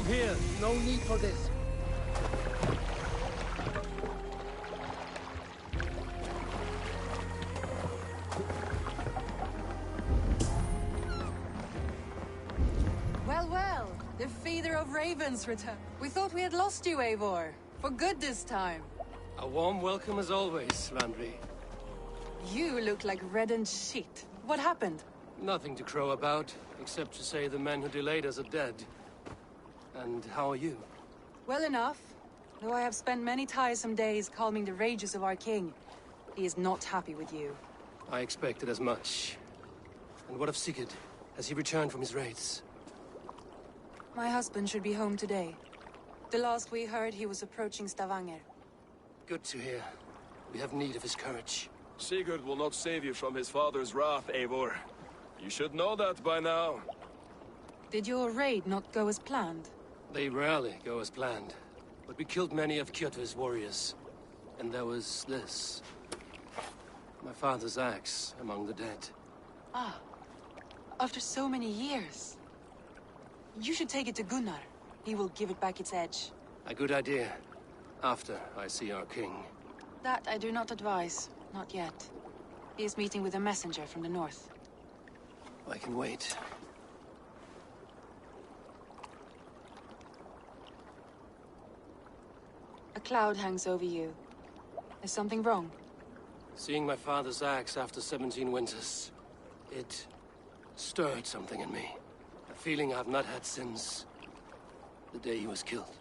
here. No need for this. Well, well. The feeder of ravens returned. We thought we had lost you, Eivor. For good this time. A warm welcome as always, Landry. You look like reddened shit. What happened? Nothing to crow about, except to say the men who delayed us are dead. And how are you? Well enough. Though I have spent many tiresome days calming the rages of our king. He is not happy with you. I expected as much. And what of Sigurd? Has he returned from his raids? My husband should be home today. The last we heard, he was approaching Stavanger. Good to hear. We have need of his courage. Sigurd will not save you from his father's wrath, Eivor. You should know that by now. Did your raid not go as planned? They rarely go as planned. But we killed many of Kjotve's warriors. And there was this. My father's axe among the dead. Ah. After so many years. You should take it to Gunnar. He will give it back its edge. A good idea. After I see our king. That I do not advise. Not yet. He is meeting with a messenger from the north. I can wait. A cloud hangs over you. Is something wrong? Seeing my father's axe after 17 winters, it stirred something in me. A feeling I've not had since the day he was killed.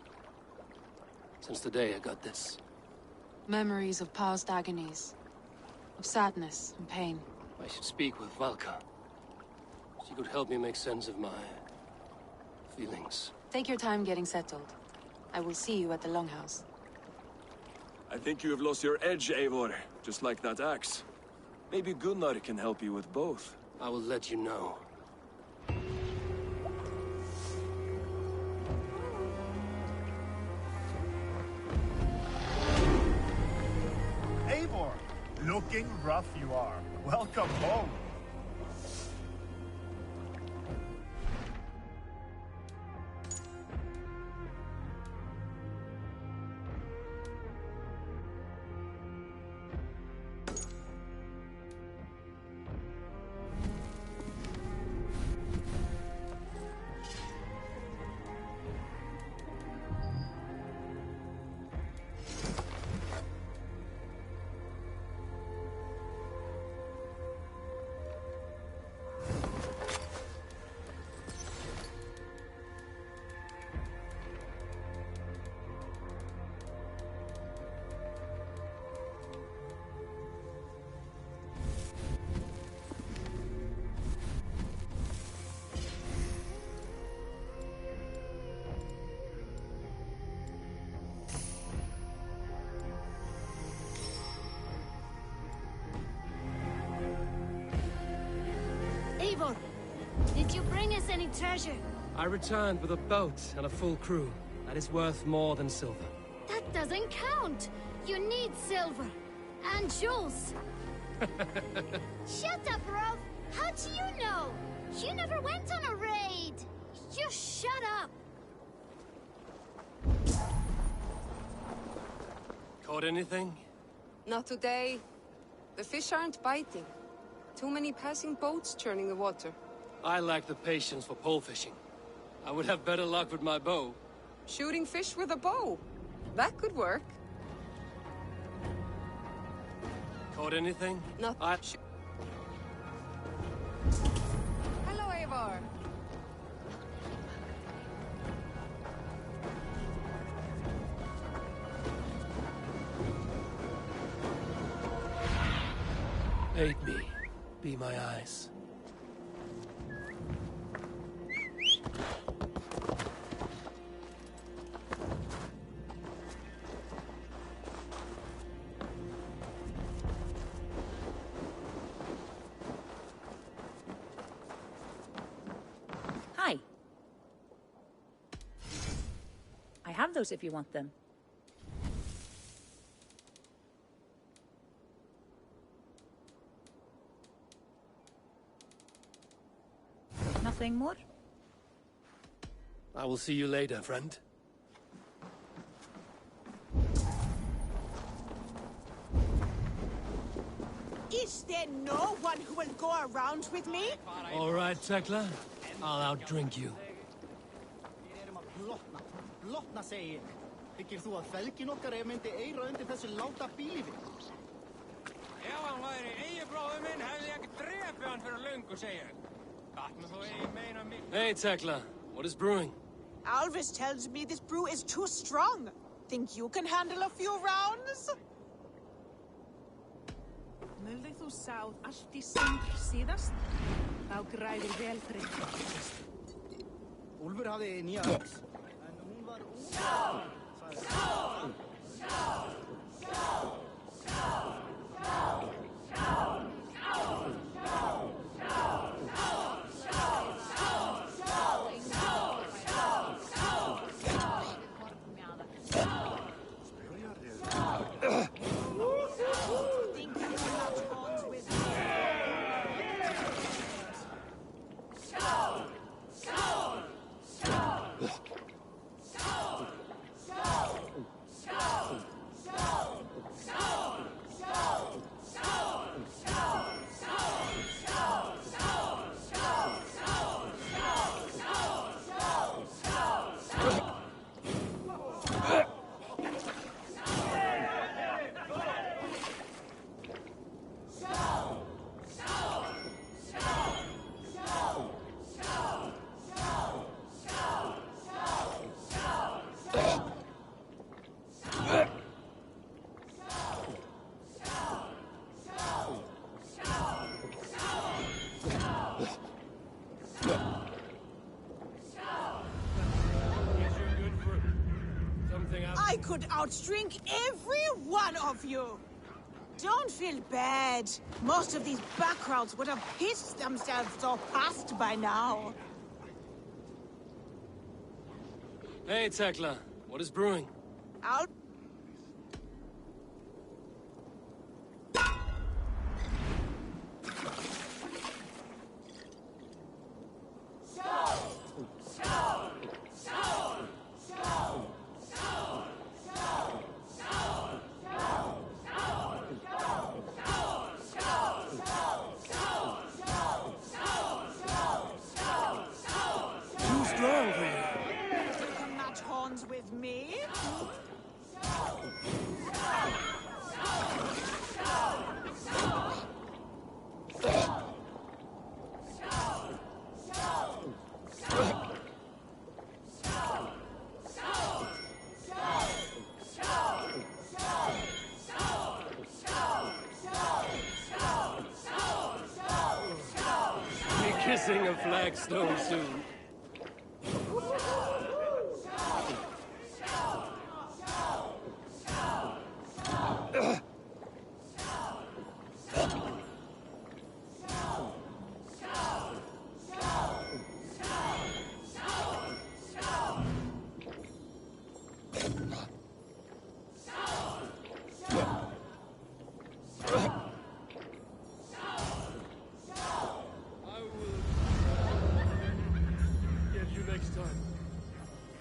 Since the day I got this. Memories of past agonies. Of sadness and pain. I should speak with Valka. She could help me make sense of my feelings. Take your time getting settled. I will see you at the Longhouse. I think you have lost your edge, Eivor, just like that axe. Maybe Gunnar can help you with both. I will let you know. Eivor, looking rough you are. Welcome home. Eivor, did you bring us any treasure? I returned with a boat and a full crew. That is worth more than silver. That doesn't count! You need silver. And jewels. Shut up, Rolf! How do you know? You never went on a raid! You shut up! Caught anything? Not today. The fish aren't biting. Too many passing boats churning the water. I lack the patience for pole fishing. I would have better luck with my bow. Shooting fish with a bow. That could work. Caught anything? Not Hello, Eivor. Aid me. Be my eyes. Hi. I have those if you want them. Nothing more? I will see you later, friend. Is there no one who will go around with me? All right, Tekla. I'll outdrink you. Við erum að blotna. Blotna, segi ég. Þykir þú að feðgin okkar myndi eyra undir þessu láta bílífi? Ef hann væri eigibróður minn hefði ég ekki drepið hann fyrir löngu, segi ég. Gatna þó eigi meina mig. Hey, Tekla. What is brewing? Alvis tells me this brew is too strong. Think you can handle a few rounds? Mulði þú sáð allt í sindr síðast? Þá græðir vel fyrir það. Úlfur hafði nýja öx, en hún var ung. I could outdrink every one of you. Don't feel bad. Most of these backgrounds would have pissed themselves off past by now. Hey, Tekla. What is brewing? I'll... with me? Be kissing a flagstone soon.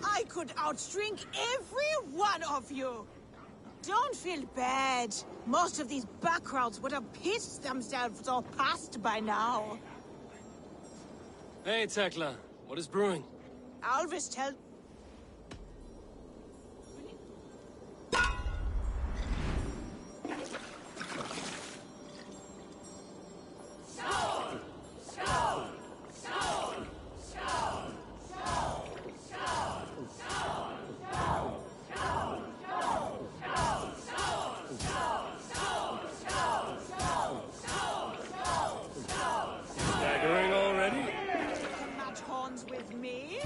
I could outdrink every one of you. Don't feel bad. Most of these backgrounds would have pissed themselves off past by now. Hey, Tekla. What is brewing? Alvis tell... Staggering already? Match horns with me?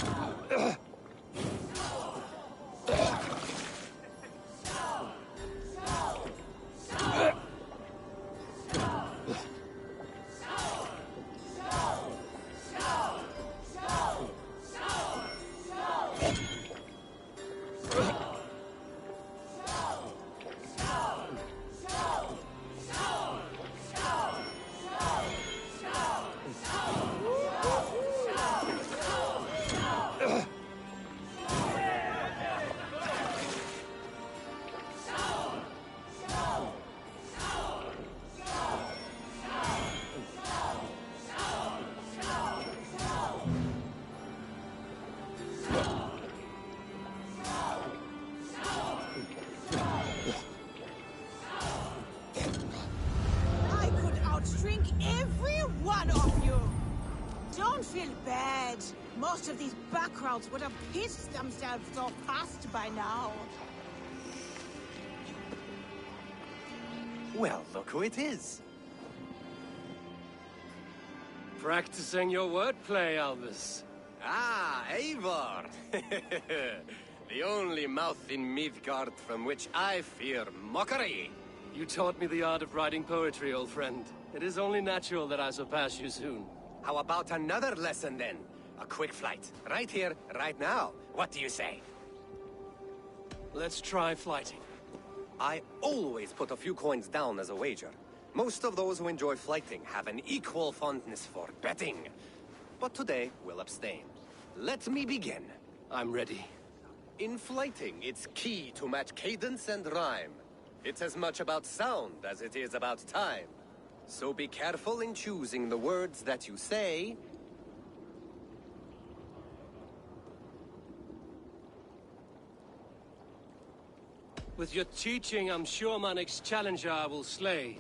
Don't feel bad. Most of these backgrounds would have pissed themselves off past by now. Well, look who it is. Practicing your wordplay, Albus. Ah, Eivor! The only mouth in Midgard from which I fear mockery. You taught me the art of writing poetry, old friend. It is only natural that I surpass you soon. How about another lesson then? A quick flight. Right here, right now. What do you say? Let's try flighting. I always put a few coins down as a wager. Most of those who enjoy flighting have an equal fondness for betting. But today, we'll abstain. Let me begin. I'm ready. In flighting, it's key to match cadence and rhyme. It's as much about sound as it is about time. So be careful in choosing the words that you say. With your teaching, I'm sure my next challenger I will slay.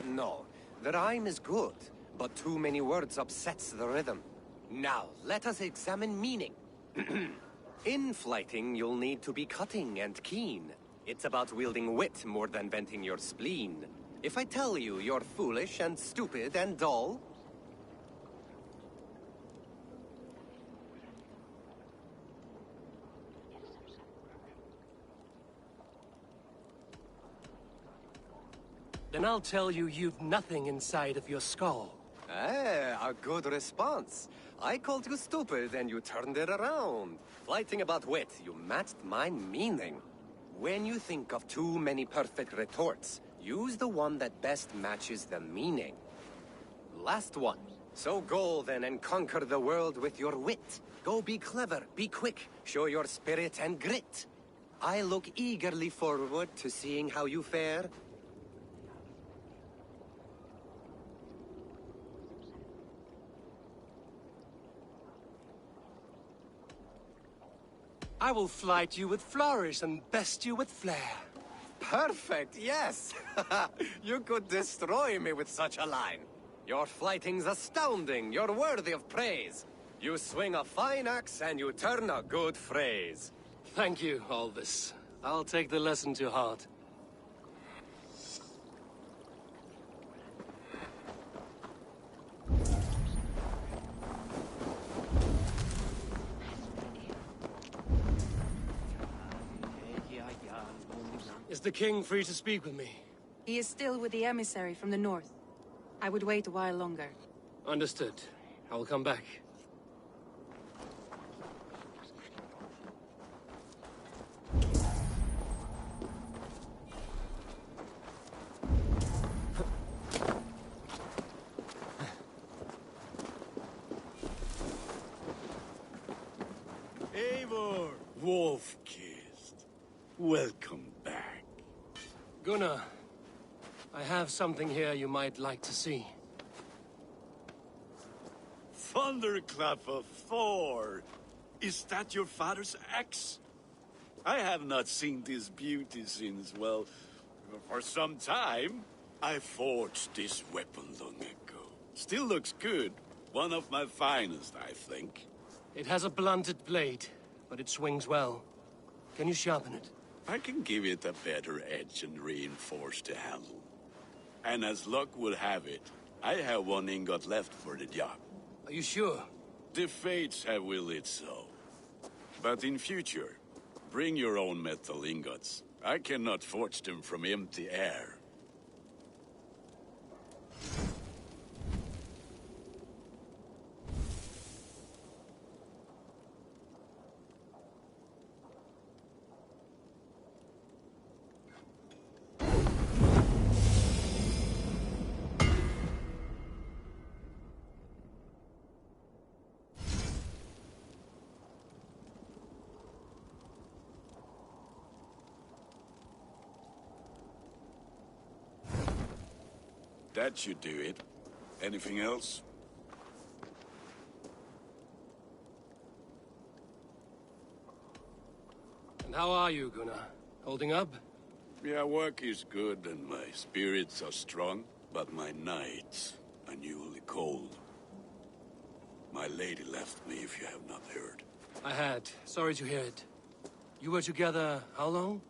No. The rhyme is good, but too many words upsets the rhythm. Now, let us examine meaning. In flighting, you'll need to be cutting and keen. It's about wielding wit more than venting your spleen. If I tell you you're foolish and stupid and dull... Then I'll tell you you've nothing inside of your skull. Ah, a good response. I called you stupid and you turned it around. Flighting about wit, you matched my meaning. When you think of too many perfect retorts, use the one that best matches the meaning. Last one. So go then and conquer the world with your wit. Go be clever, be quick, show your spirit and grit. I look eagerly forward to seeing how you fare. I will flight you with flourish and best you with flair. Perfect, yes! You could destroy me with such a line. Your flighting's astounding, you're worthy of praise. You swing a fine axe and you turn a good phrase. Thank you, Albus. I'll take the lesson to heart. Is the king free to speak with me? He is still with the emissary from the north. I would wait a while longer. Understood. I will come back. Eivor, Wolf-kissed. Welcome back. Gunnar, I have something here you might like to see. Thunderclap of Thor! Is that your father's axe? I have not seen this beauty since, well, for some time. I forged this weapon long ago. Still looks good. One of my finest, I think. It has a blunted blade, but it swings well. Can you sharpen it? I can give it a better edge and reinforce the handle. And as luck would have it, I have one ingot left for the job. Are you sure? The fates have willed it so. But in future, bring your own metal ingots. I cannot forge them from empty air. That should do it. Anything else? And how are you, Gunnar? Holding up? Yeah, work is good and my spirits are strong, but my nights are newly cold. My lady left me, if you have not heard. I had. Sorry to hear it. You were together how long?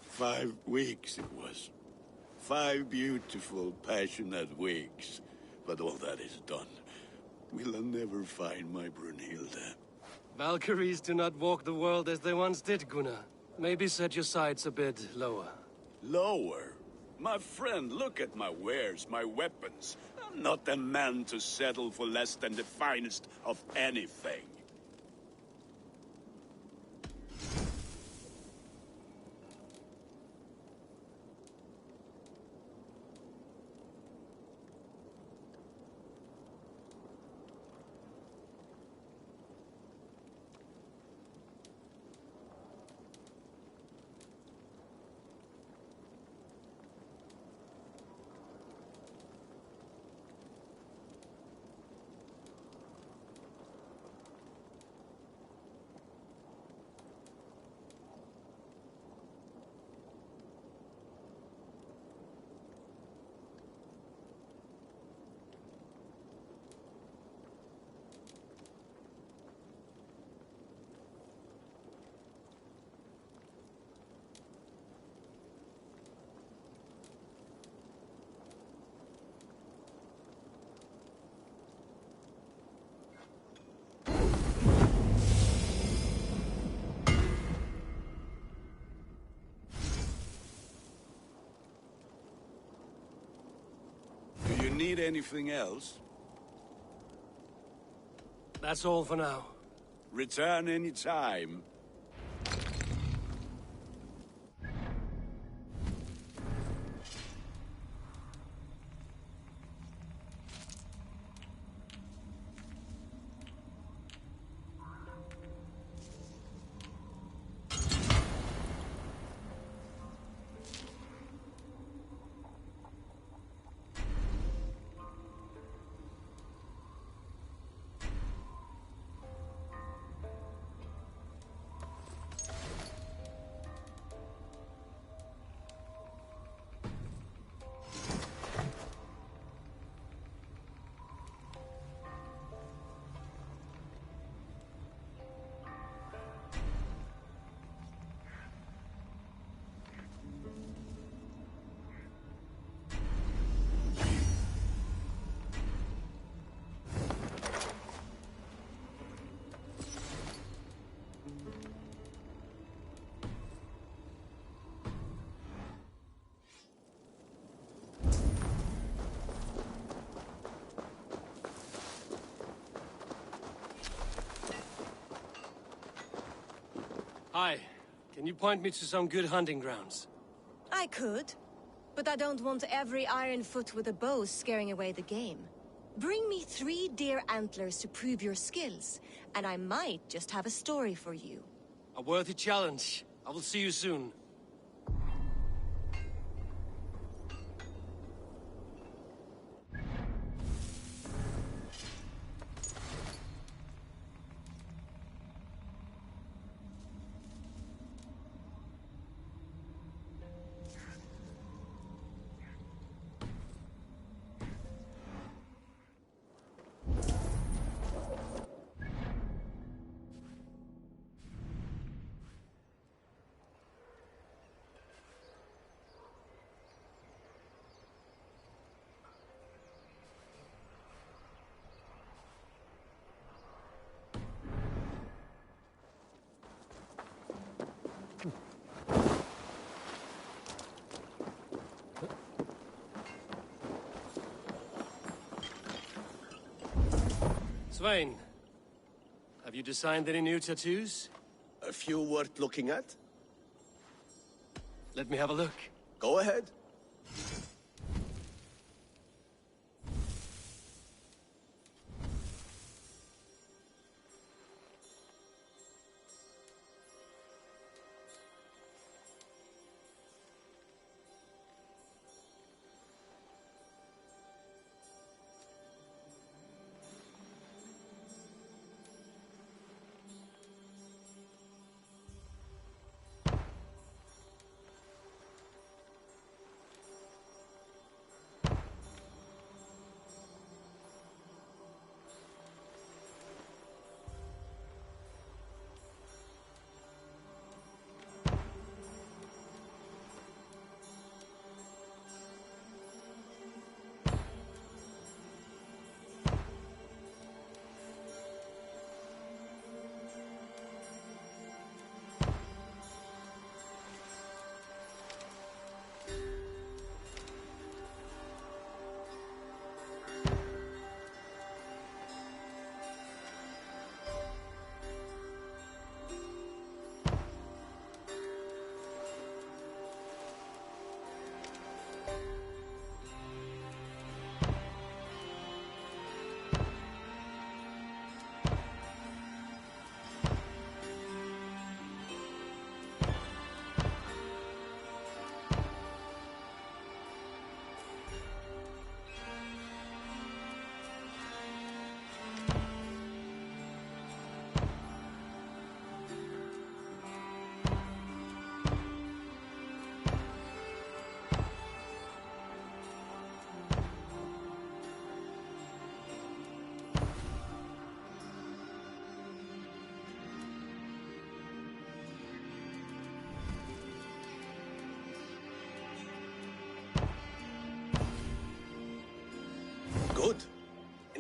5 weeks it was. 5 beautiful, passionate weeks. But all that is done. Will I never find my Brunhilde? Valkyries do not walk the world as they once did, Gunnar. Maybe set your sights a bit lower. Lower? My friend, look at my wares, my weapons. I'm not a man to settle for less than the finest of anything. Do you need anything else? That's all for now. Return any time. Hi. Can you point me to some good hunting grounds? I could, but I don't want every iron foot with a bow scaring away the game. Bring me 3 deer antlers to prove your skills, and I might just have a story for you. A worthy challenge. I will see you soon. Svein, have you designed any new tattoos? A few worth looking at? Let me have a look. Go ahead.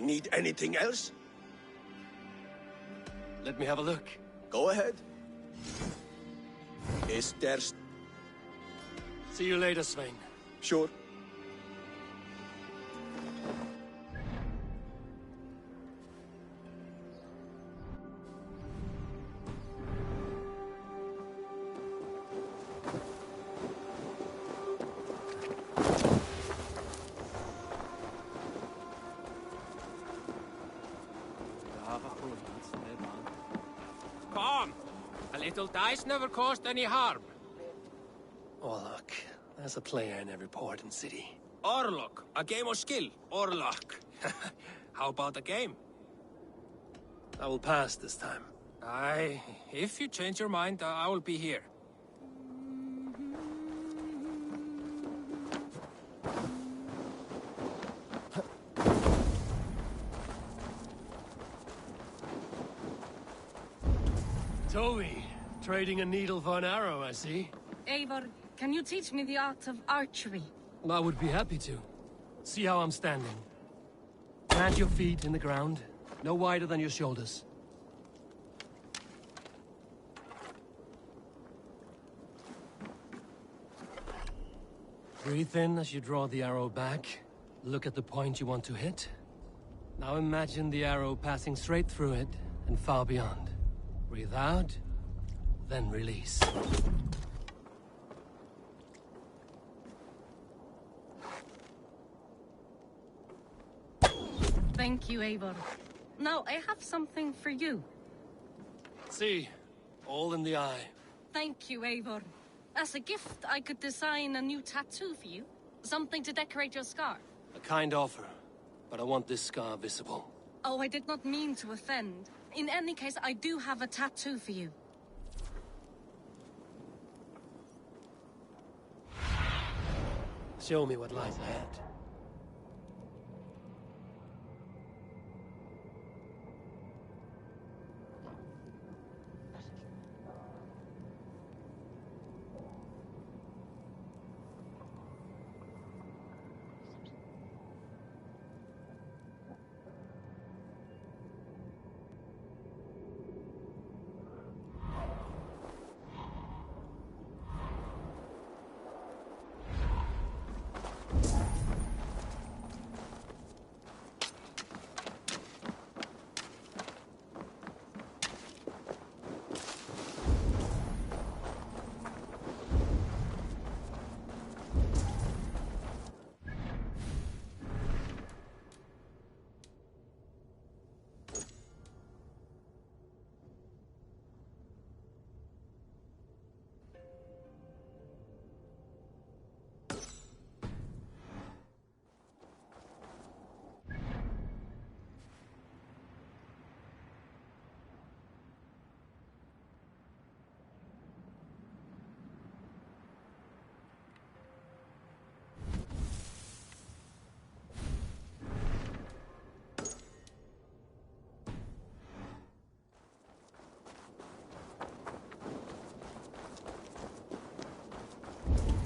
Need anything else? Let me have a look. Go ahead. Is there... See you later, Svein. Sure. Come! A little dice never caused any harm. Orlok. There's a player in every port and city. Orlok, a game of skill, or luck. How about a game? I will pass this time. Aye, if you change your mind, I will be here. Toei, trading a needle for an arrow, I see. Eivor, can you teach me the art of archery? I would be happy to. See how I'm standing. Plant your feet in the ground, no wider than your shoulders. Breathe in as you draw the arrow back. Look at the point you want to hit. Now imagine the arrow passing straight through it and far beyond. Breathe out, then release. Thank you, Eivor. Now, I have something for you. See, all in the eye. Thank you, Eivor. As a gift, I could design a new tattoo for you. Something to decorate your scar. A kind offer, but I want this scar visible. Oh, I did not mean to offend. In any case, I do have a tattoo for you. Show me what lies ahead.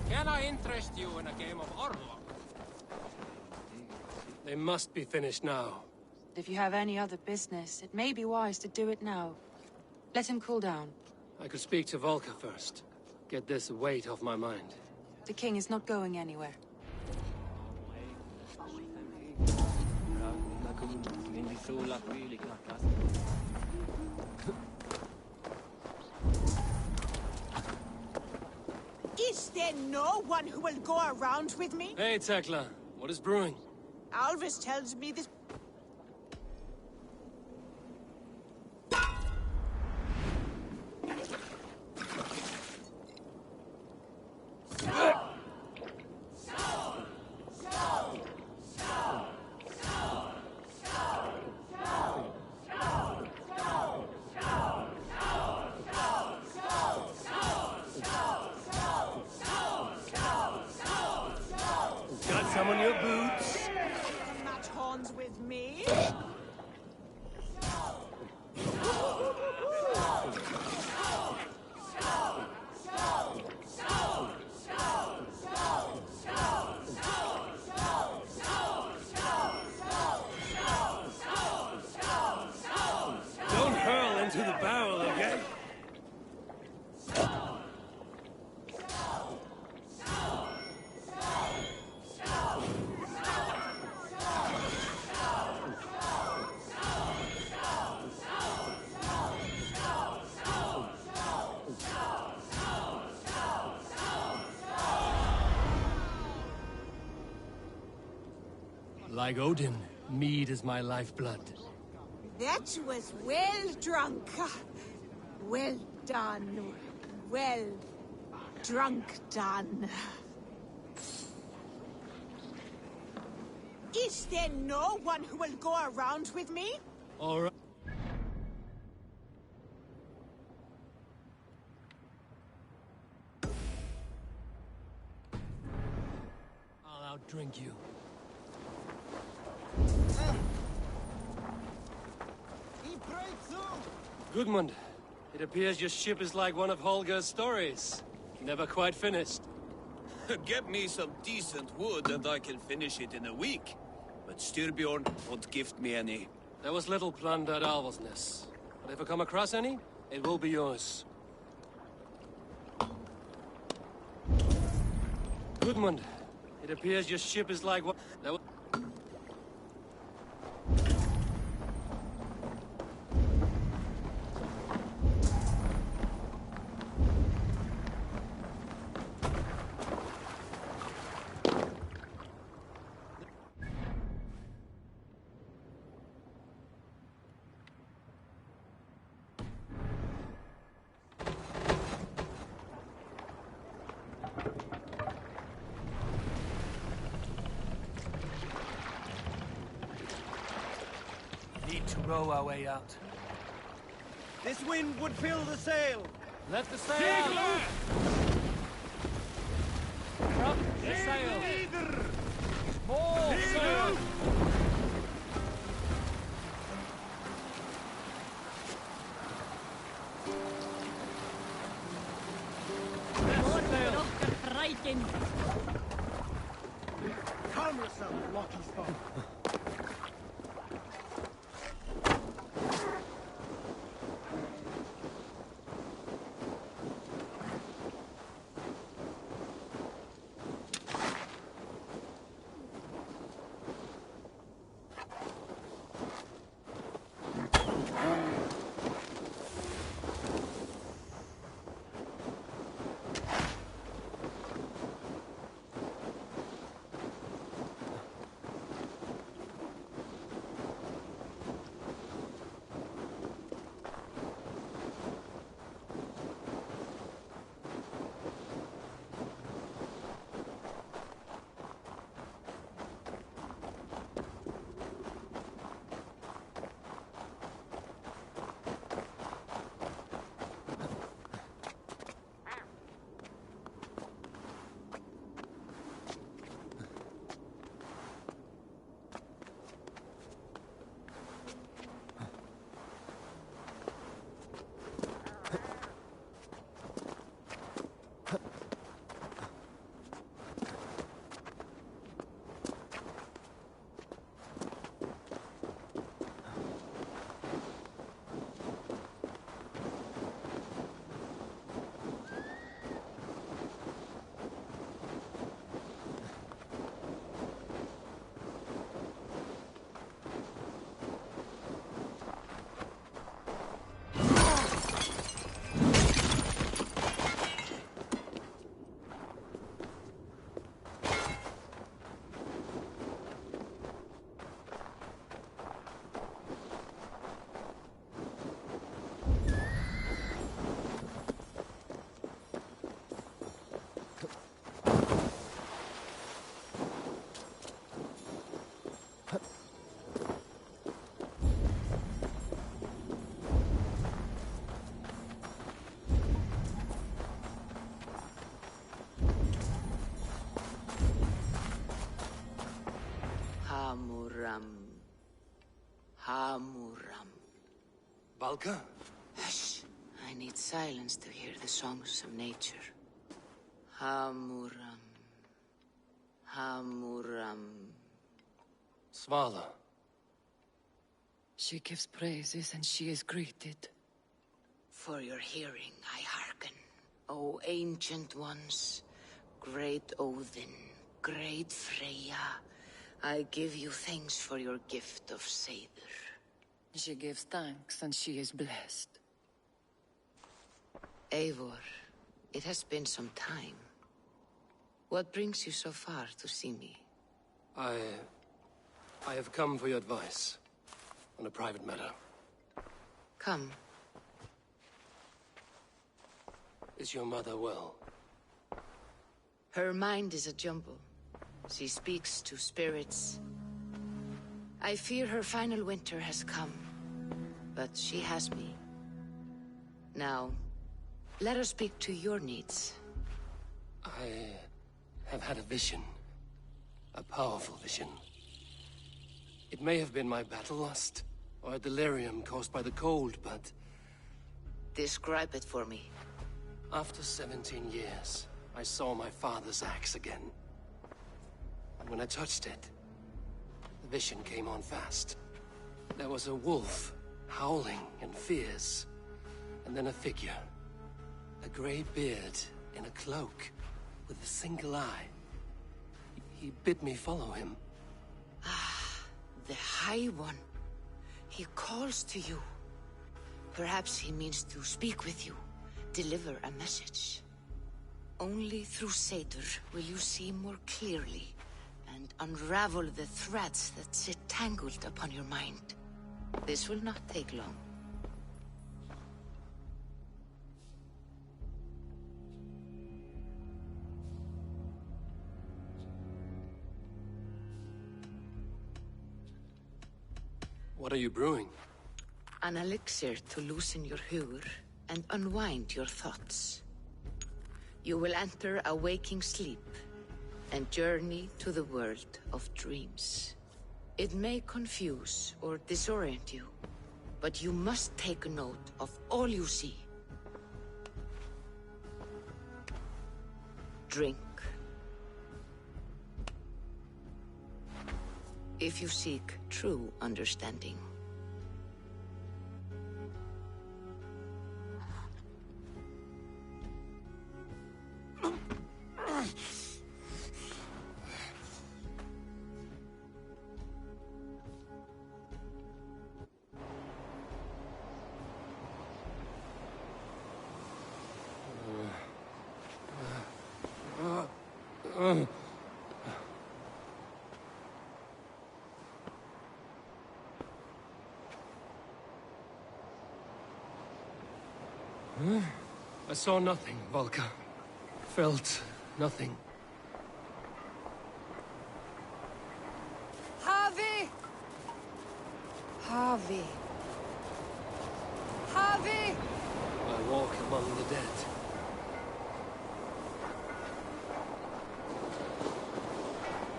Can I interest you in a game of Orlok? They must be finished now. If you have any other business, it may be wise to do it now. Let him cool down. I could speak to Volker first. Get this weight off my mind. The king is not going anywhere. Is there no one who will go around with me? Hey, Tekla. What is brewing? Alvis tells me this... Got some on your boots? Match horns with to the barrel, okay? Like Odin, mead is my lifeblood. That was well drunk. Well done. Well drunk done. Is there no one who will go around with me? All right. I'll outdrink you. Gudmund, it appears your ship is like one of Holger's stories. Never quite finished. Get me some decent wood and I can finish it in a week. But Styrbjorn won't gift me any. There was little plunder at Alvosness. But if I come across any, it will be yours. Gudmund, it appears your ship is like what... Need to row our way out. This wind would fill the sail. Let the sail! Drop the sail! More sail! Calm yourself, lucky spot. Hamuram. Balka? Hush. I need silence to hear the songs of nature. Hamuram. Hamuram. Svala. She gives praises and she is greeted. For your hearing, I hearken. O ancient ones, great Odin, great Freya, I give you thanks for your gift of Seidr. She gives thanks, and she is blessed. Eivor, it has been some time. What brings you so far to see me? I have come for your advice on a private matter. Come. Is your mother well? Her mind is a jumble. She speaks to spirits. I fear her final winter has come, but she has me. Now, let her speak to your needs. I have had a vision. A powerful vision. It may have been my battle lust, or a delirium caused by the cold, but... Describe it for me. After 17 years, I saw my father's axe again. And when I touched it, the vision came on fast. There was a wolf, howling and fierce, and then a figure. A grey beard in a cloak, with a single eye. He bid me follow him. Ah, the High One. He calls to you. Perhaps he means to speak with you, deliver a message. Only through Seidr will you see more clearly and unravel the threads that sit tangled upon your mind. This will not take long. What are you brewing? An elixir to loosen your hugur and unwind your thoughts. You will enter a waking sleep and journey to the world of dreams. It may confuse or disorient you, but you must take note of all you see. Drink. If you seek true understanding. I saw nothing, Volka. Felt nothing. Havi! Havi! Havi! I walk among the dead.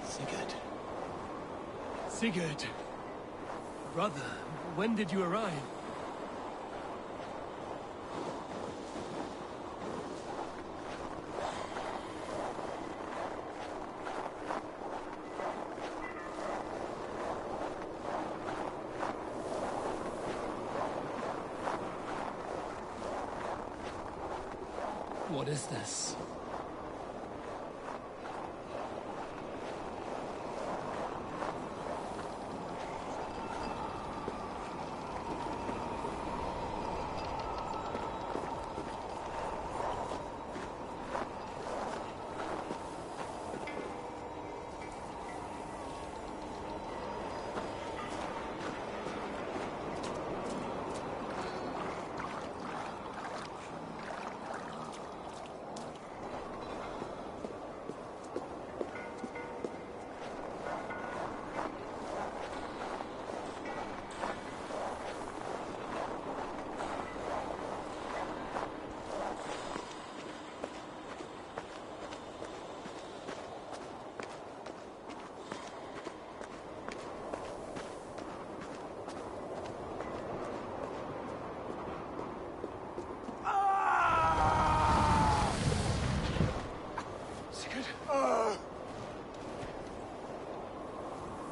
Sigurd. Sigurd! Brother, when did you arrive? What is this?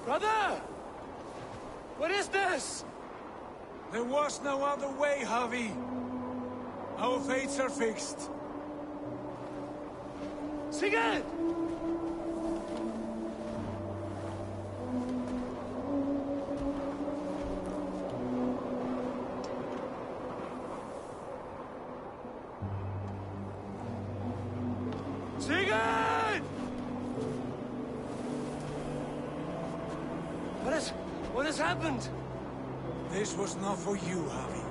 Brother! What is this? There was no other way, Javi. Our fates are fixed. Sigurd! Sigurd! What has happened? This was not for you, Javi.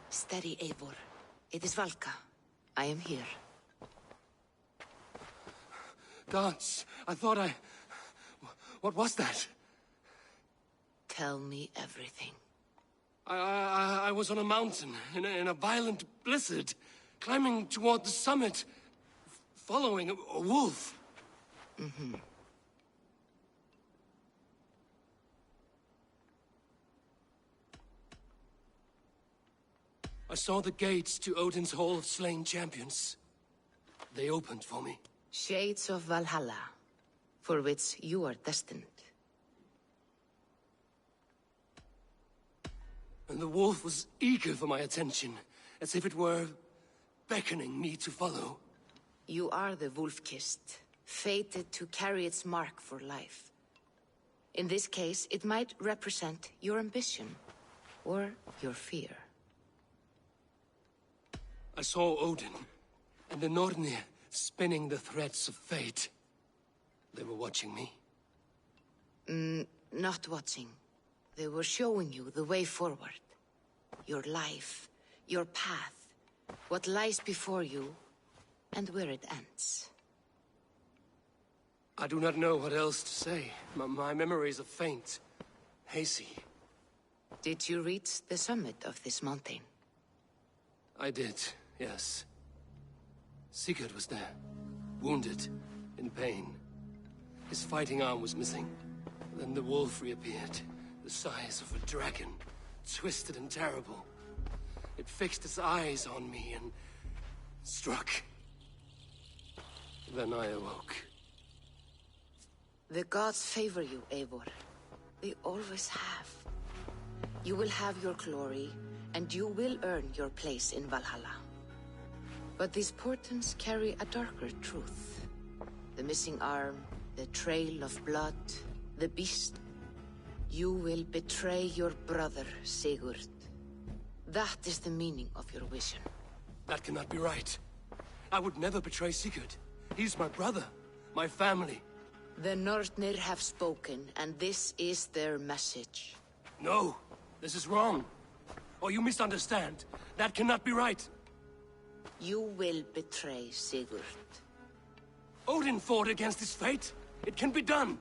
Steady, Eivor. It is Valka. I am here. Gods, I thought I... What was that? Tell me everything. I was on a mountain, in a violent blizzard, climbing toward the summit, following a wolf. Mm-hmm. I saw the gates to Odin's Hall of Slain Champions. They opened for me. Shades of Valhalla, for which you are destined. And the wolf was eager for my attention, as if it were beckoning me to follow. You are the wolf-kissed, fated to carry its mark for life. In this case, it might represent your ambition, or your fear. I saw Odin, and the Nornir spinning the threads of fate. They were watching me. Not watching. They were showing you the way forward. Your life, your path, what lies before you, and where it ends. I do not know what else to say. My memories are faint, hazy. Did you reach the summit of this mountain? I did, yes. Sigurd was there, wounded, in pain. His fighting arm was missing. Then the wolf reappeared, the size of a dragon, twisted and terrible. It fixed its eyes on me and struck. Then I awoke. The gods favor you, Eivor. They always have. You will have your glory, and you will earn your place in Valhalla. But these portents carry a darker truth. The missing arm, the trail of blood, the beast. You will betray your brother, Sigurd. That is the meaning of your vision. That cannot be right. I would never betray Sigurd. He's my brother, my family. The Nornir have spoken, and this is their message. No, this is wrong. Or you misunderstand. That cannot be right. You will betray Sigurd. Odin fought against his fate. It can be done.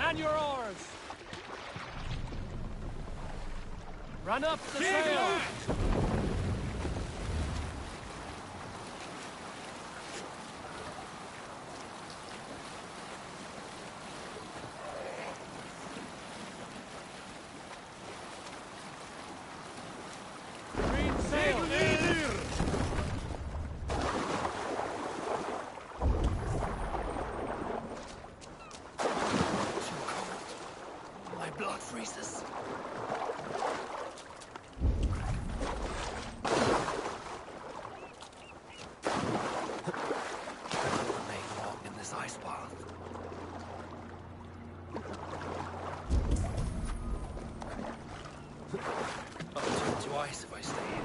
Man your oars! Run up the sail! Green sail! My blood freezes. Remain long in this ice path. I'll turn to ice if I stay here.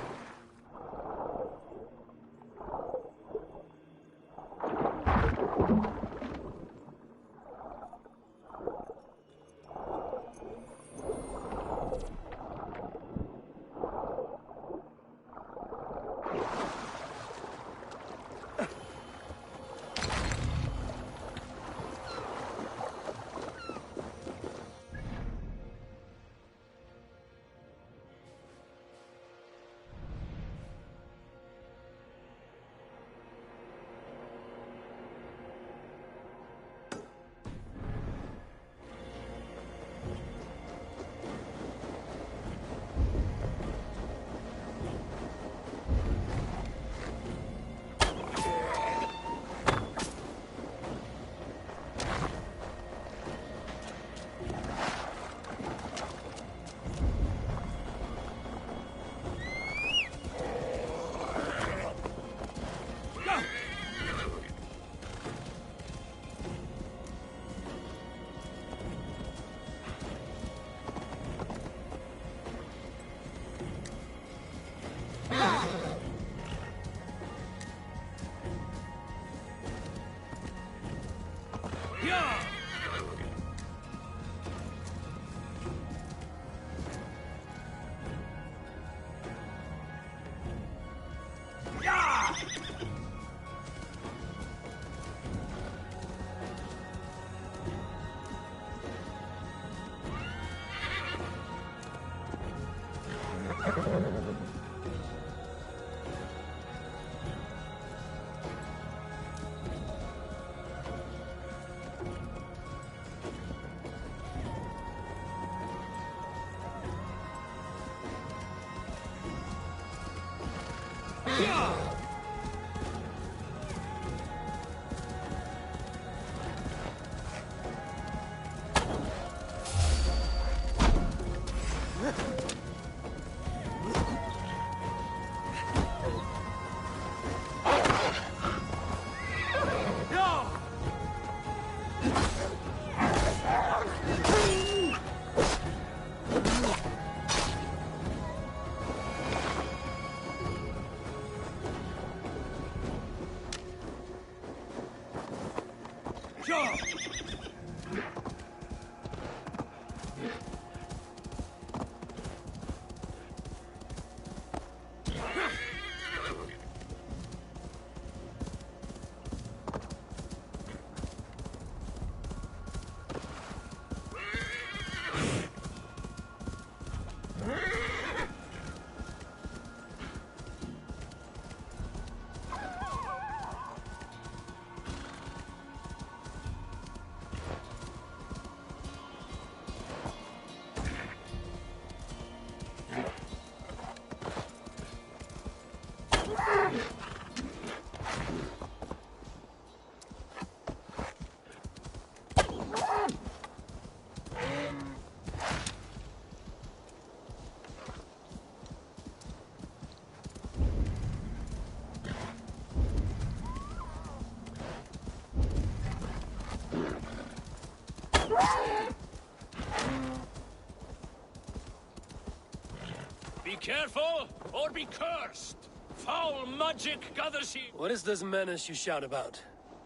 Be careful, or be cursed! Foul magic gathers you! What is this menace you shout about?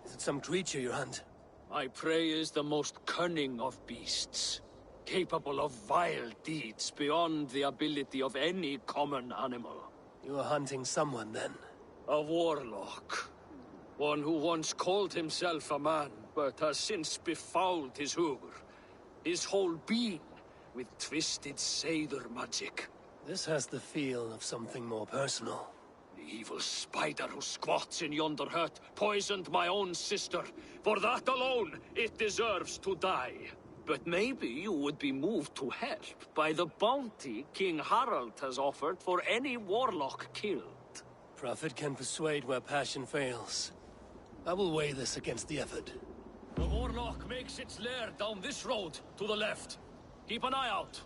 Is it some creature you hunt? My prey is the most cunning of beasts, capable of vile deeds beyond the ability of any common animal. You are hunting someone, then? A warlock. One who once called himself a man, but has since befouled his hoover. his whole being, with twisted Seidr magic. This has the feel of something more personal. The evil spider who squats in yonder hut poisoned my own sister. For that alone, it deserves to die. But maybe you would be moved to help by the bounty King Harald has offered for any warlock killed. Prophet can persuade where passion fails. I will weigh this against the effort. The warlock makes its lair down this road, to the left. Keep an eye out.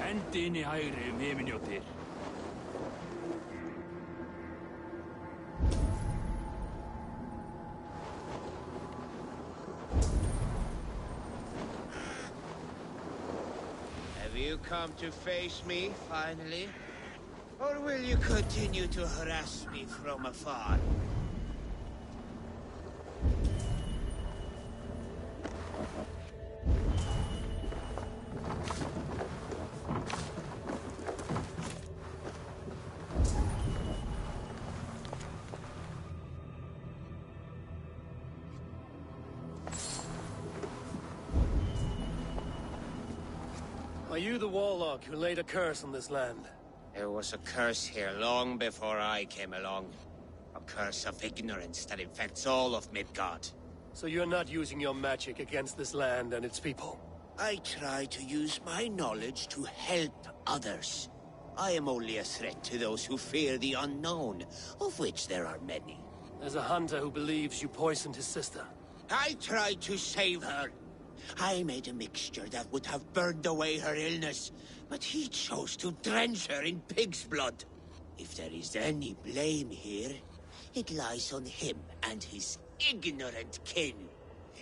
Hendi inn í hægri himinjóttir. Have you come to face me, finally? Or will you continue to harass me from afar? Are you the warlock who laid a curse on this land? There was a curse here long before I came along. A curse of ignorance that infects all of Midgard. So you're not using your magic against this land and its people? I try to use my knowledge to help others. I am only a threat to those who fear the unknown, of which there are many. There's a hunter who believes you poisoned his sister. I tried to save her. I made a mixture that would have burned away her illness, but he chose to drench her in pig's blood. If there is any blame here, it lies on him and his ignorant kin.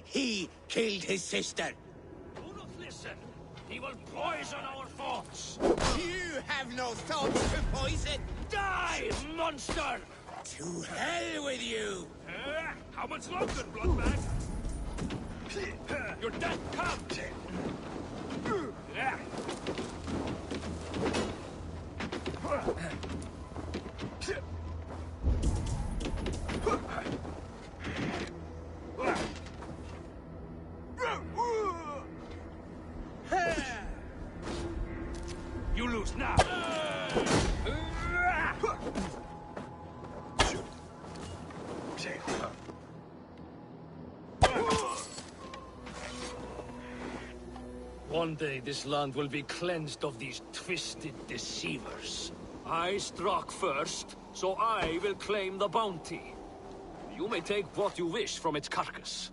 He killed his sister. Do not listen. He will poison our thoughts. You have no thoughts to poison. Die, monster! To hell with you! How much longer, Bloodbag? Your death comes! You lose now! One day this land will be cleansed of these twisted deceivers. I struck first, so I will claim the bounty. You may take what you wish from its carcass.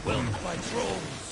Whelmed by trolls!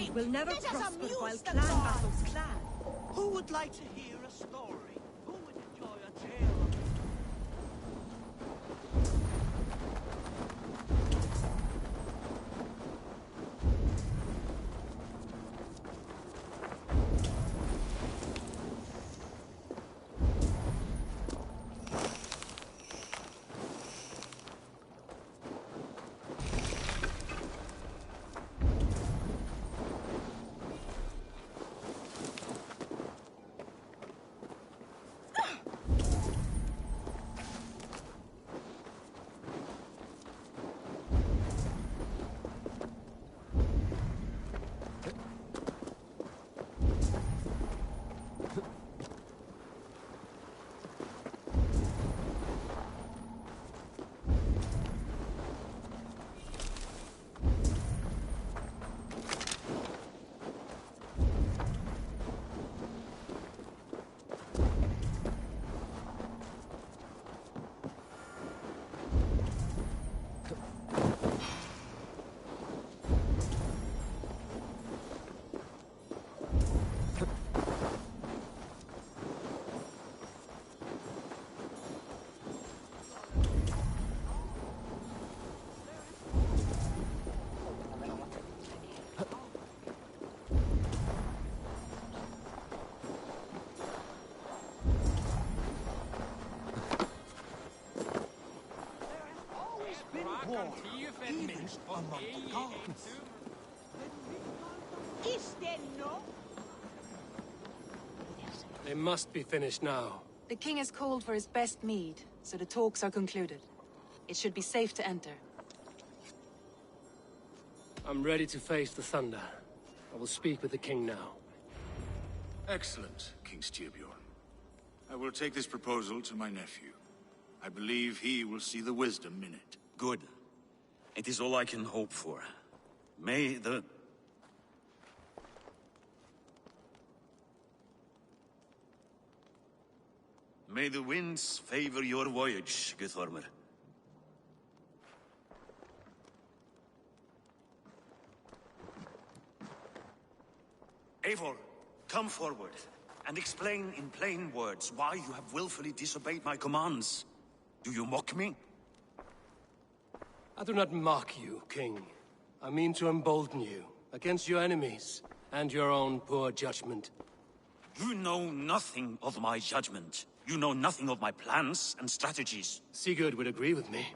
land will never Let us prosper amuse while the clan gods. battles clan. Who would like to hear a story? Who would enjoy a tale of... They must be finished now. The king has called for his best mead, so the talks are concluded. It should be safe to enter. I'm ready to face the thunder. I will speak with the king now. Excellent, King Styrbjorn. I will take this proposal to my nephew. I believe he will see the wisdom in it. Good. It is all I can hope for. May the... May the winds favor your voyage, Guthormer. Eivor, come forward, and explain in plain words why you have willfully disobeyed my commands. Do you mock me? I do not mock you, King. I mean to embolden you against your enemies and your own poor judgment. You know nothing of my judgment. You know nothing of my plans and strategies. Sigurd would agree with me.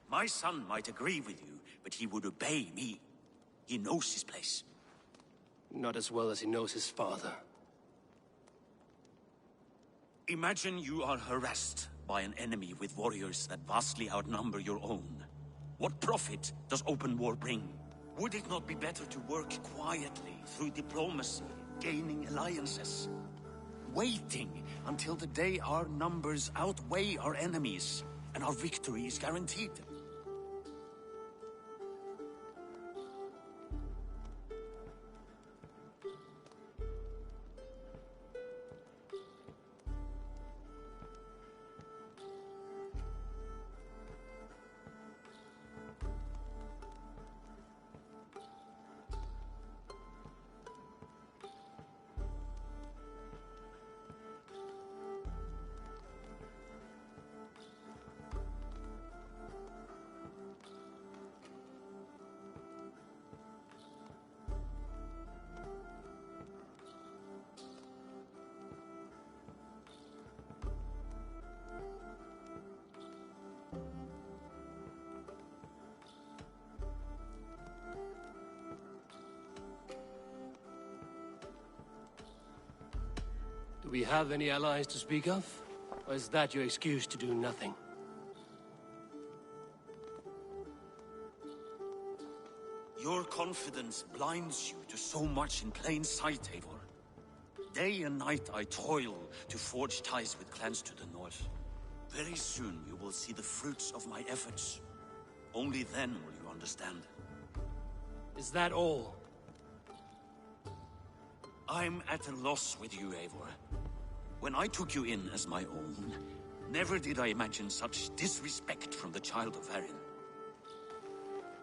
My son might agree with you, but he would obey me. He knows his place. Not as well as he knows his father. Imagine you are harassed by an enemy with warriors that vastly outnumber your own. What profit does open war bring? Would it not be better to work quietly through diplomacy, gaining alliances? Waiting until the day our numbers outweigh our enemies, and our victory is guaranteed. Do we have any allies to speak of? Or is that your excuse to do nothing? Your confidence blinds you to so much in plain sight, Eivor. Day and night I toil to forge ties with clans to the north. Very soon you will see the fruits of my efforts. Only then will you understand. Is that all? I'm at a loss with you, Eivor. When I took you in as my own, never did I imagine such disrespect from the child of Varin.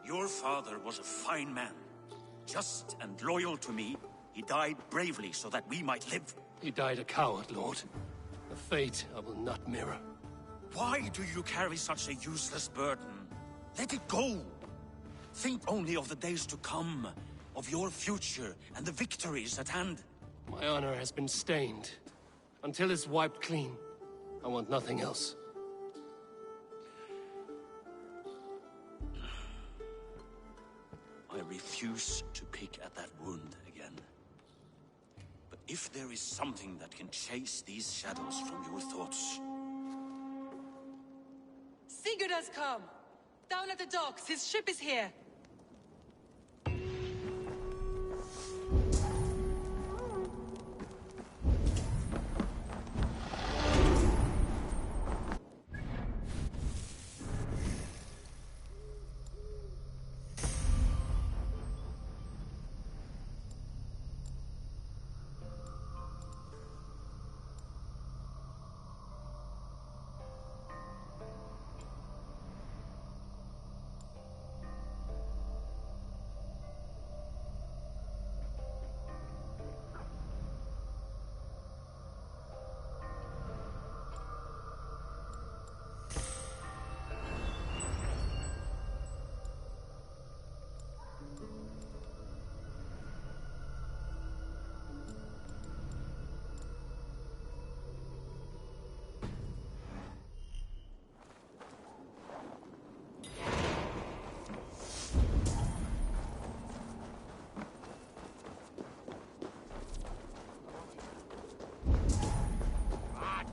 Your father was a fine man, Just and loyal to me, he died bravely so that we might live. He died a coward, Lord. A fate I will not mirror. Why do you carry such a useless burden? Let it go! Think only of the days to come, of your future and the victories at hand. My honor has been stained. Until it's wiped clean, I want nothing else. I refuse to pick at that wound again. But if there is something that can chase these shadows from your thoughts... Sigurd has come! Down at the docks, his ship is here!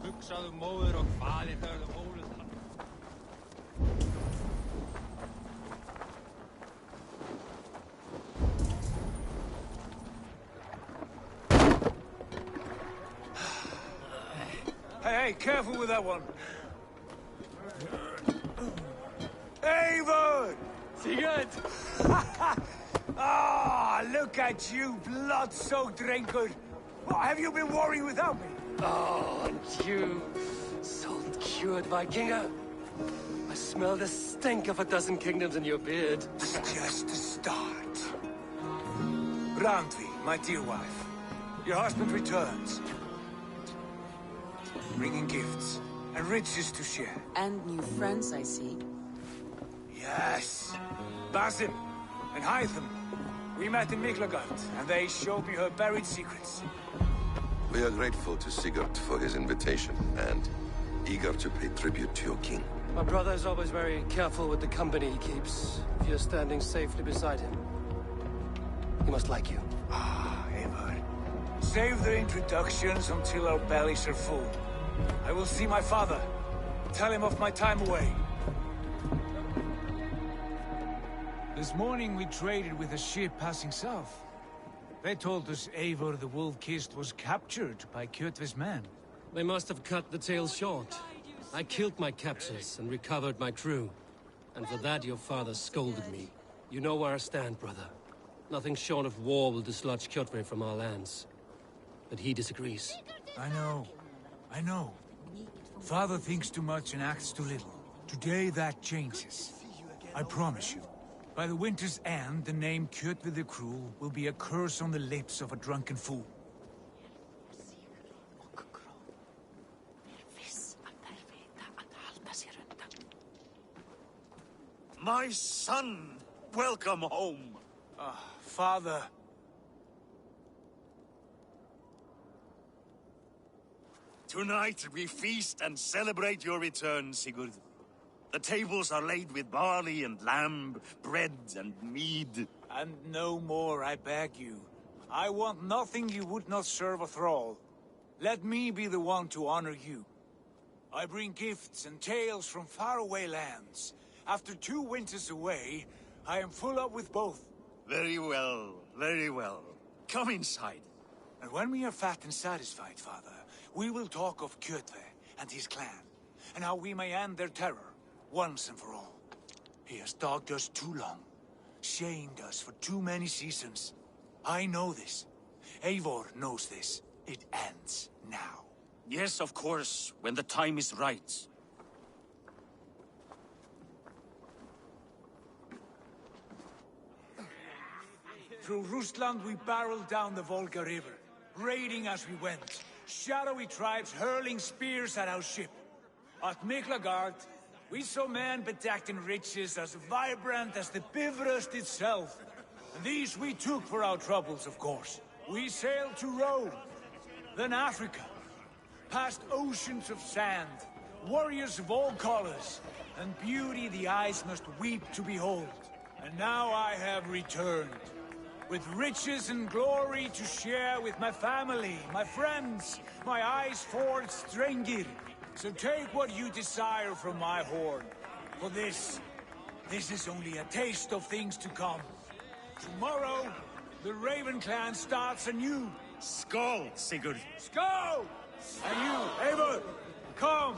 Hugsaðu móður og faðir þegar þú hóluð hann. Hey, careful with that one. Eivor! Sigurd! Ah, look at you, blood-soaked rancor. What, have you been worrying without me? Oh, and you, salt-cured Vikinger. I smell the stink of a dozen kingdoms in your beard. It's just the start. Randvi, my dear wife, your husband returns. Bringing gifts and riches to share. And new friends, I see. Yes. Basim and Hytham. We met in Miklagard, and they showed me her buried secrets. We are grateful to Sigurd for his invitation, and eager to pay tribute to your king. My brother is always very careful with the company he keeps. If you're standing safely beside him, he must like you. Ah, Eivor. Save the introductions until our bellies are full. I will see my father. Tell him of my time away. This morning we traded with a ship passing south. They told us Eivor the Wolf-Kissed was captured by Kjotve's men. They must have cut the tale short. I killed my captors and recovered my crew. And for that your father scolded me. You know where I stand, brother. Nothing short of war will dislodge Kjotve from our lands. But he disagrees. I know. Father thinks too much and acts too little. Today that changes. I promise you. By the winter's end, the name Kjotve the Cruel will be a curse on the lips of a drunken fool. My son! Welcome home! Father. Tonight we feast and celebrate your return, Sigurd. The tables are laid with barley and lamb, bread and mead. And no more, I beg you. I want nothing you would not serve a thrall. Let me be the one to honor you. I bring gifts and tales from faraway lands. After 2 winters away, I am full up with both. Very well, very well. Come inside. And when we are fat and satisfied, Father, we will talk of Kjotve and his clan, and how we may end their terror, once and for all. He has dogged us too long, shamed us for too many seasons. I know this. Eivor knows this. It ends now. Yes, of course, when the time is right. Through Rusland we barreled down the Volga River, raiding as we went. Shadowy tribes hurling spears at our ship. At Miklagard, we saw men bedecked in riches as vibrant as the Bifrost itself. And these we took for our troubles, of course. We sailed to Rome, then Africa, past oceans of sand, warriors of all colors, and beauty the eyes must weep to behold. And now I have returned, with riches and glory to share with my family, my friends, my eyes-forged Strengir. So take what you desire from my horn. For this is only a taste of things to come. Tomorrow, the Raven clan starts anew. Skål, Sigurd. Skål! And you, Eivor, come.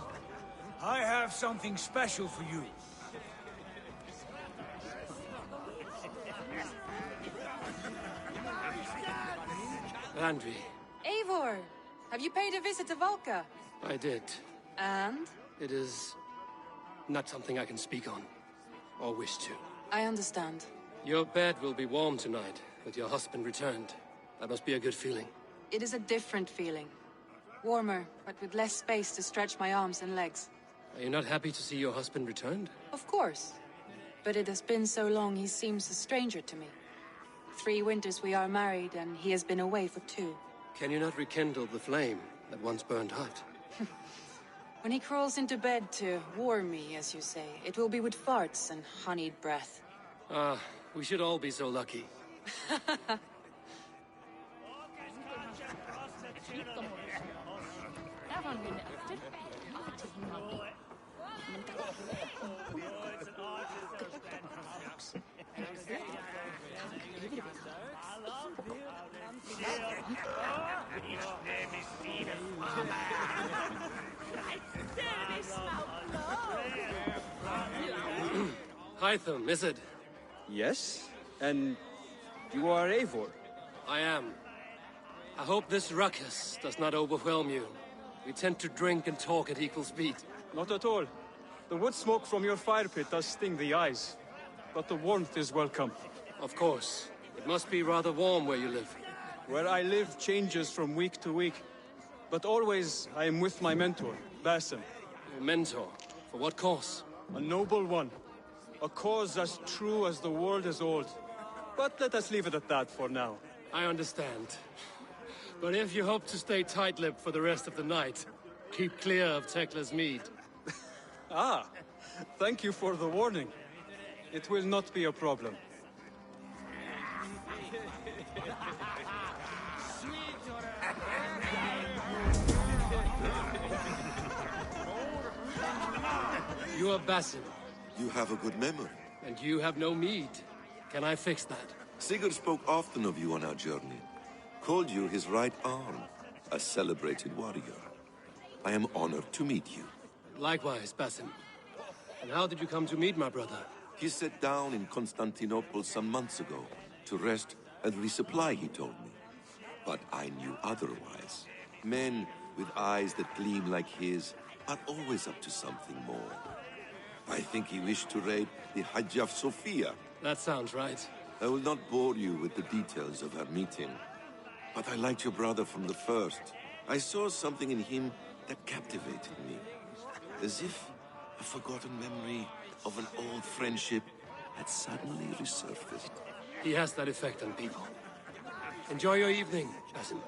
I have something special for you. Landry. Eivor, have you paid a visit to Volca? I did. And? It is not something I can speak on, or wish to. I understand. Your bed will be warm tonight, with your husband returned. That must be a good feeling. It is a different feeling. Warmer, but with less space to stretch my arms and legs. Are you not happy to see your husband returned? Of course. But it has been so long he seems a stranger to me. 3 winters we are married, and he has been away for 2. Can you not rekindle the flame that once burned hot? When he crawls into bed to warm me, as you say, it will be with farts and honeyed breath. Ah, we should all be so lucky. Hytham, is it? Yes? And you are Eivor? I am. I hope this ruckus does not overwhelm you. We tend to drink and talk at equal speed. Not at all. The wood smoke from your fire pit does sting the eyes. But the warmth is welcome. Of course. It must be rather warm where you live. Where I live changes from week to week. But always I am with my mentor, Basim. Your mentor? For what cause? A noble one. A cause as true as the world is old. But let us leave it at that for now. I understand. But if you hope to stay tight-lipped for the rest of the night, keep clear of Tekla's mead. Ah, thank you for the warning. It will not be a problem. You are Basim. You have a good memory. And you have no mead. Can I fix that? Sigurd spoke often of you on our journey. Called you his right arm, a celebrated warrior. I am honored to meet you. Likewise, Basim. And how did you come to meet my brother? He sat down in Constantinople some months ago to rest and resupply, he told me. But I knew otherwise. Men with eyes that gleam like his are always up to something more. I think he wished to raid the Hajj of Sophia. That sounds right. I will not bore you with the details of our meeting. But I liked your brother from the first. I saw something in him that captivated me. As if a forgotten memory of an old friendship had suddenly resurfaced. He has that effect on people. Enjoy your evening, Basim.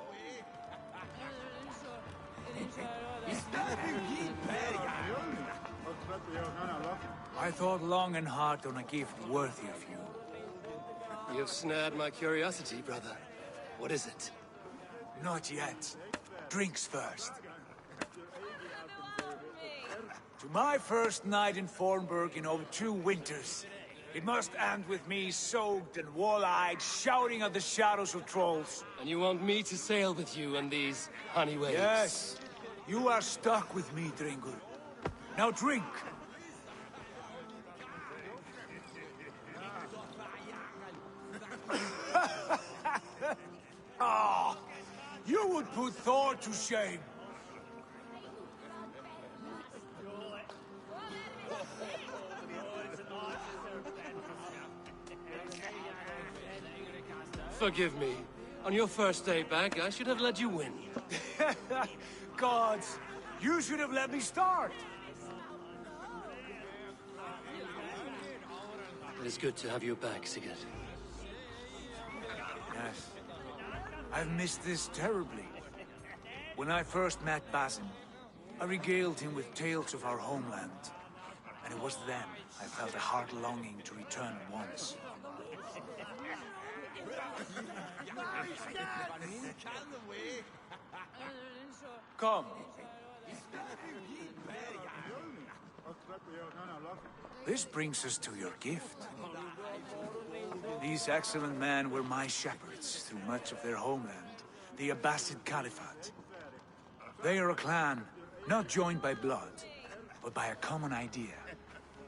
I thought long and hard on a gift worthy of you. You have snared my curiosity, brother. What is it? Not yet. Drinks first. To my first night in Fornburg in over 2 winters. It must end with me soaked and wall-eyed, shouting at the shadows of trolls. And you want me to sail with you on these honey waves? Yes. You are stuck with me, Dringur. Now drink. Ah, you would put Thor to shame. Forgive me. On your first day back, I should have let you win. Gods, you should have let me start. It is good to have you back, Sigurd. Yes. I've missed this terribly. When I first met Basim, I regaled him with tales of our homeland. And it was then I felt a heart longing to return at once. Come. This brings us to your gift. These excellent men were my shepherds through much of their homeland, the Abbasid Caliphate. They are a clan, not joined by blood, but by a common idea.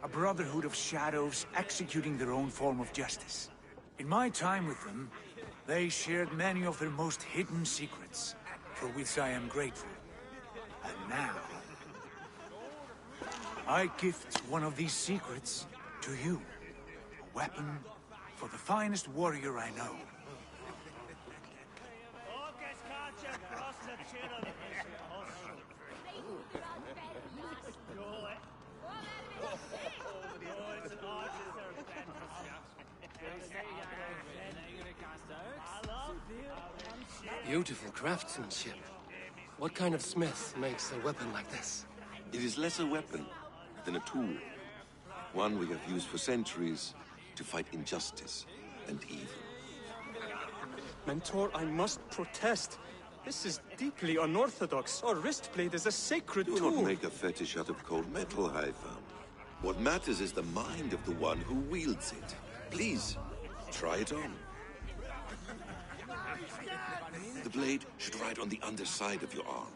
A brotherhood of shadows executing their own form of justice. In my time with them, they shared many of their most hidden secrets, for which I am grateful. And now, I gift one of these secrets to you. A weapon for the finest warrior I know. Beautiful craftsmanship. What kind of smith makes a weapon like this? It is less a weapon than a tool. One we have used for centuries to fight injustice and evil. Mentor, I must protest. This is deeply unorthodox. Our wrist blade is a sacred tool. Do not make a fetish out of cold metal, Haifa. What matters is the mind of the one who wields it. Please, try it on. The blade should ride on the underside of your arm,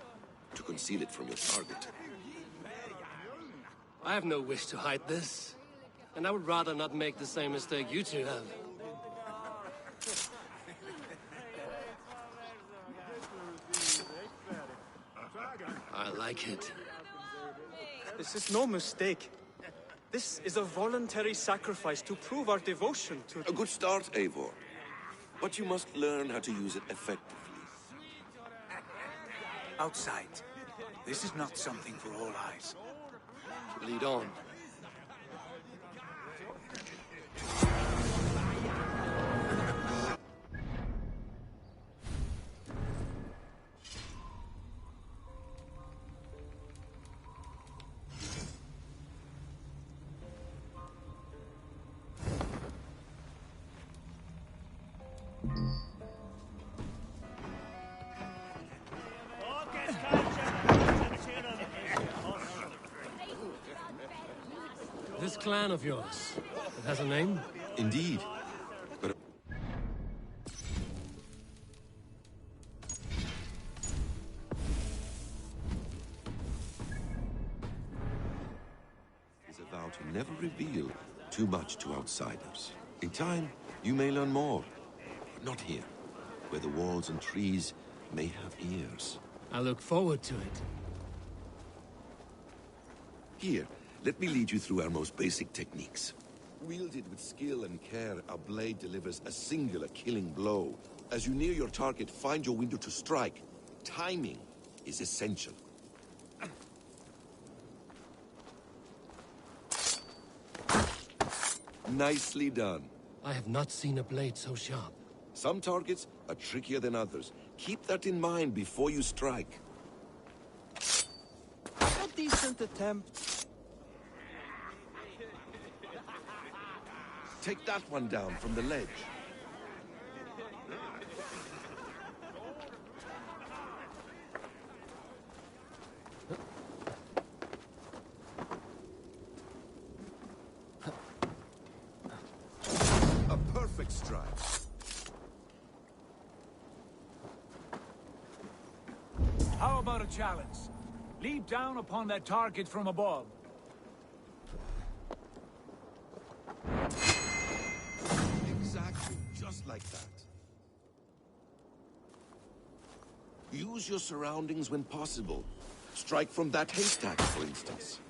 to conceal it from your target. I have no wish to hide this, and I would rather not make the same mistake you two have. I like it. This is no mistake. This is a voluntary sacrifice to prove our devotion to... A good start, Eivor. But you must learn how to use it effectively. Outside. This is not something for all eyes. Lead on. This clan of yours, it has a name? Indeed. But... is a vow to never reveal too much to outsiders. In time, you may learn more. But not here, where the walls and trees may have ears. I look forward to it. Here, let me lead you through our most basic techniques. Wielded with skill and care, our blade delivers a singular killing blow. As you near your target, find your window to strike. Timing is essential. Nicely done. I have not seen a blade so sharp. Some targets are trickier than others. Keep that in mind before you strike. A decent attempt. Take that one down from the ledge. A perfect strike. How about a challenge? Leap down upon that target from above. Exactly, just like that. Use your surroundings when possible. Strike from that haystack, for instance.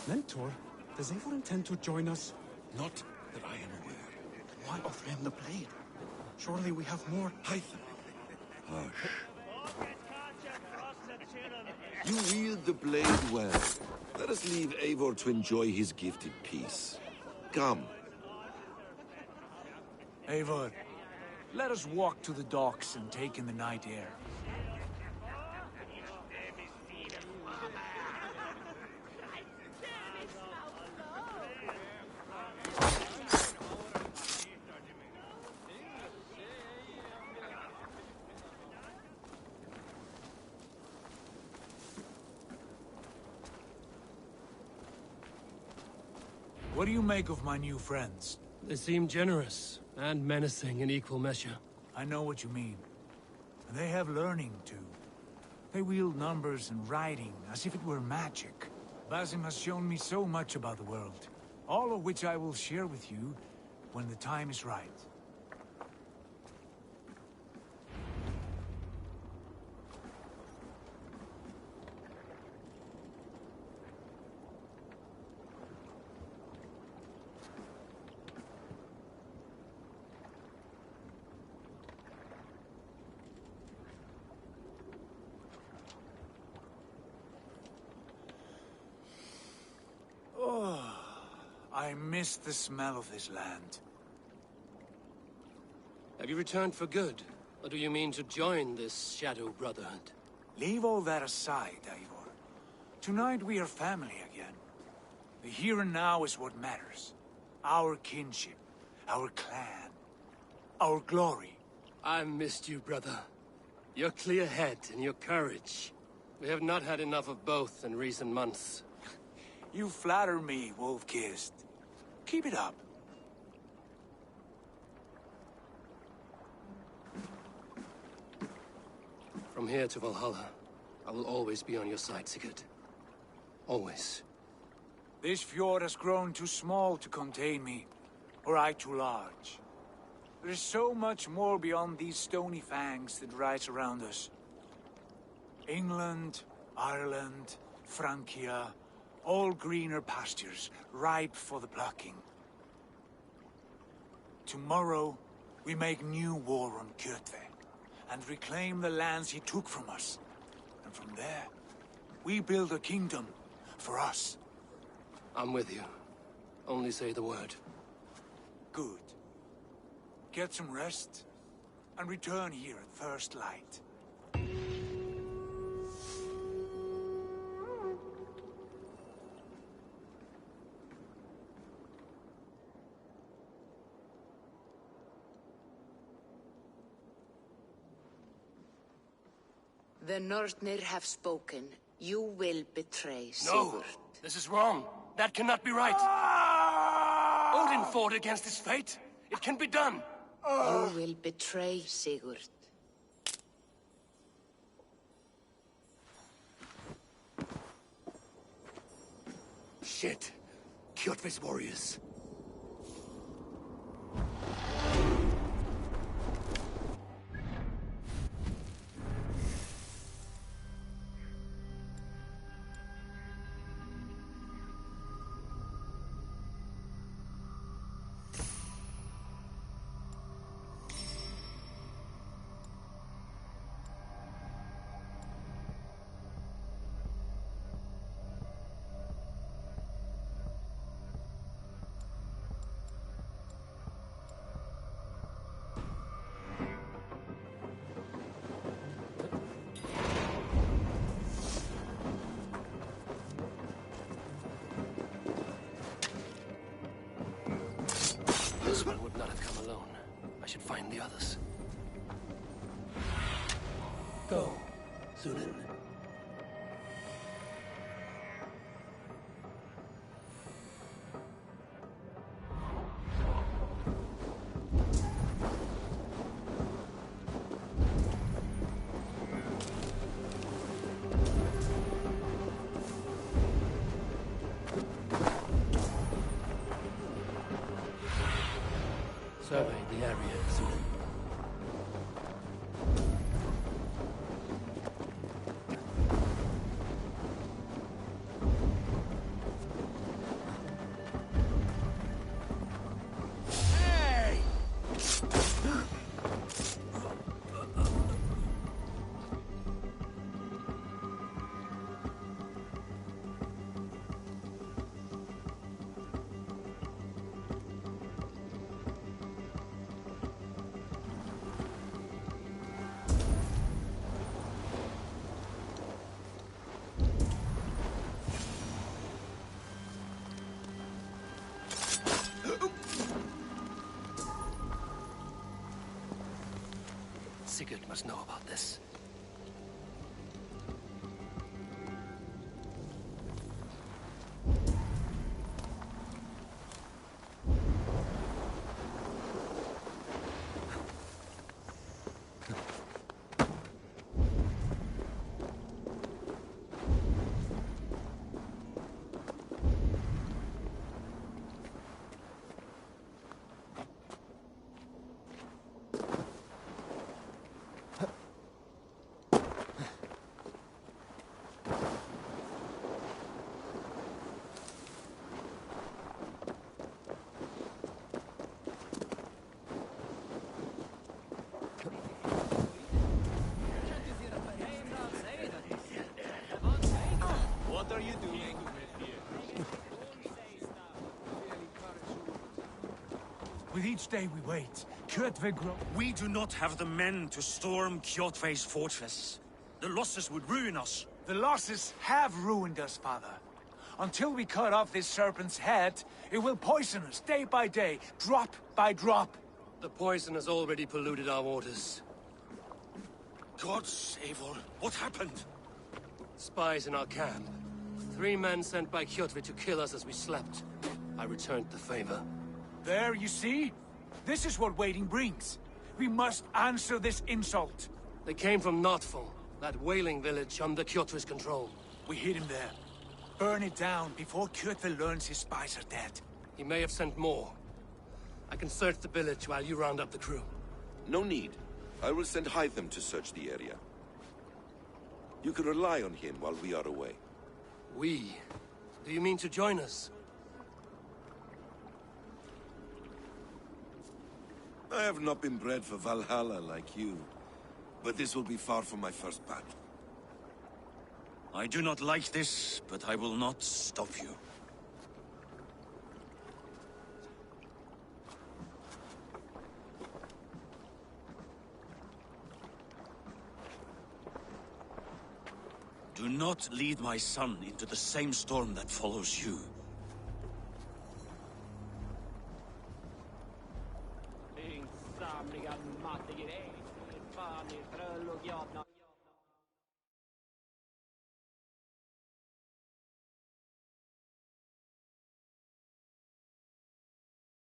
Mentor, does Eivor intend to join us? Not that I am aware. Why offer him the blade? Surely we have more. Hytham. Hush. You wield the blade well. Let us leave Eivor to enjoy his gift in peace. Come. Eivor, let us walk to the docks and take in the night air. What do you make of my new friends? They seem generous and menacing in equal measure. I know what you mean. And they have learning, too. They wield numbers and writing as if it were magic. Basim has shown me so much about the world, all of which I will share with you when the time is right. I miss the smell of this land. Have you returned for good? Or do you mean to join this Shadow Brotherhood? Leave all that aside, Eivor. Tonight we are family again. The here and now is what matters. Our kinship, our clan, our glory. I've missed you, brother. Your clear head and your courage. We have not had enough of both in recent months. You flatter me, Wolf-Kissed. Keep it up. From here to Valhalla, I will always be on your side, Sigurd. Always. This fjord has grown too small to contain me, or I too large. There is so much more beyond these stony fangs that rise around us. England, Ireland, Francia, all greener pastures, ripe for the plucking. Tomorrow, we make new war on Kjotve, and reclaim the lands he took from us. And from there, we build a kingdom for us. I'm with you. Only say the word. Good. Get some rest, and return here at first light. The Northnir have spoken. You will betray Sigurd. No! This is wrong. That cannot be right. Odin fought against his fate. It can be done. You will betray Sigurd. Shit. Kjotve's warriors. This one would not have come alone. I should find the others. Go, Sunan. Survey the area, Sunan. Sigurd must know about this. What are you doing? With each day we wait, Kjotve grows. We do not have the men to storm Kjotve's fortress. The losses would ruin us. The losses have ruined us, father. Until we cut off this serpent's head, it will poison us day by day, drop by drop. The poison has already polluted our waters. God save her. What happened? Spies in our camp. 3 men sent by Kjotve to kill us as we slept. I returned the favor. There, you see? This is what waiting brings. We must answer this insult. They came from Notful, that whaling village under Kjotve's control. We hid him there. Burn it down before Kjotve learns his spies are dead. He may have sent more. I can search the village while you round up the crew. No need. I will send Hytham to search the area. You can rely on him while we are away. We? Do you mean to join us? I have not been bred for Valhalla like you, but this will be far from my first battle. I do not like this, but I will not stop you. Do not lead my son into the same storm that follows you. Samlingar mattegrej. Fan i fröl och jadna.